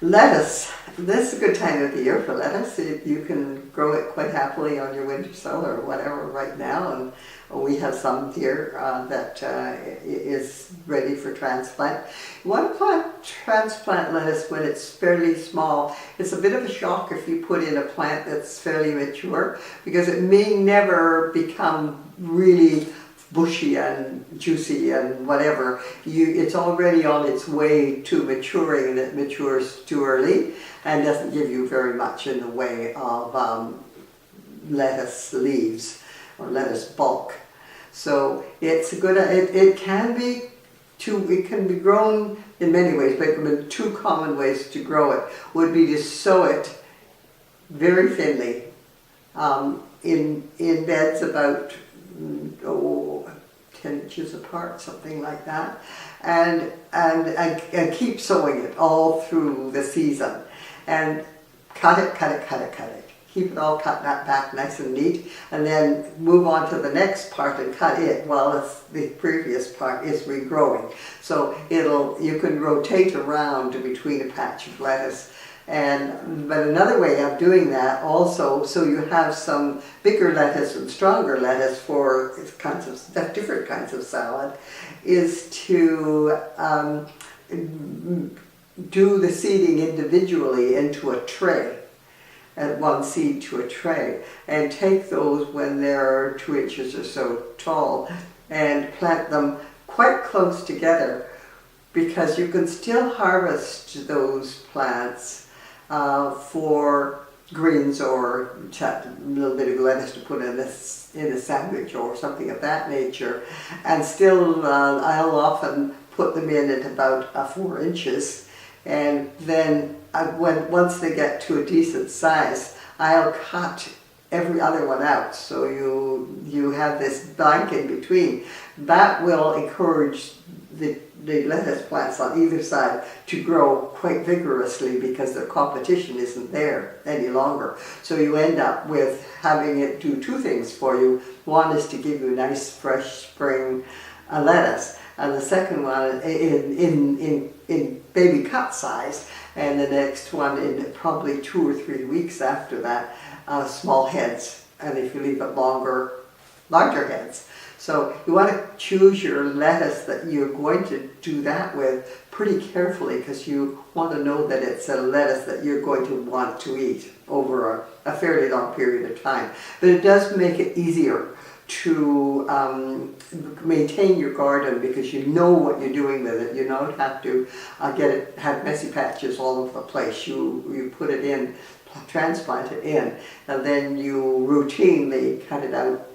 Lettuce. This is a good time of the year for lettuce. You can grow it quite happily on your windowsill or whatever right now. And we have some here that is ready for transplant. You want to plant transplant lettuce when it's fairly small. It's a bit of a shock if you put in a plant that's fairly mature, because it may never become really bushy and juicy and whatever. It's already on its way to maturing, and it matures too early and doesn't give you very much in the way of lettuce leaves or lettuce bulk. So it's a good. It can be grown in many ways, but the two common ways to grow it would be to sow it very thinly in beds about 10 inches apart, something like that, and keep sowing it all through the season, and cut it. Keep it all cut back nice and neat, and then move on to the next part and cut it while the previous part is regrowing. So you can rotate around between a patch of lettuce. But another way of doing that also, so you have some bigger lettuce and stronger lettuce for different kinds of salad, is to do the seeding individually into a tray, and one seed to a tray, and take those when they're 2 inches or so tall and plant them quite close together, because you can still harvest those plants for greens or a little bit of lettuce to put in a sandwich or something of that nature, and still I'll often put them in at about 4 inches, and then once they get to a decent size, I'll cut every other one out, so you have this bank in between. That will encourage the lettuce plants on either side to grow quite vigorously, because the competition isn't there any longer. So you end up with having it do two things for you. One is to give you a nice fresh spring lettuce, and the second one in baby cut size, and the next one in probably 2 or 3 weeks after that, small heads, and if you leave it longer, larger heads. So you want to choose your lettuce that you're going to do that with pretty carefully, because you want to know that it's a lettuce that you're going to want to eat over a fairly long period of time. But it does make it easier to maintain your garden, because you know what you're doing with it. You don't have to have messy patches all over the place. You put it in, transplant it in, and then you routinely cut it out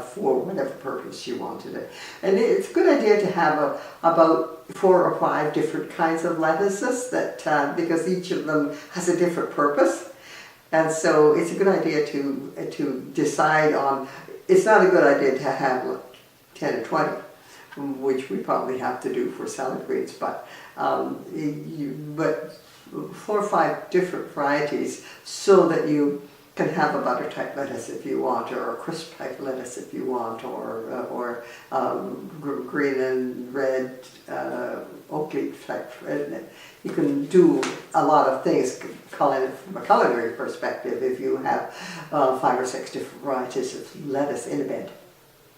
for whatever purpose you wanted it. And it's a good idea to have about 4 or 5 different kinds of lettuces, because each of them has a different purpose. And so it's a good idea to decide on. It's not a good idea to have 10 or 20, which we probably have to do for salad greens, but 4 or 5 different varieties, so that you can have a butter type lettuce if you want, or a crisp type lettuce if you want, or green and red oak leaf type. You can do a lot of things from a culinary perspective if you have 5 or 6 different varieties of lettuce in a bed.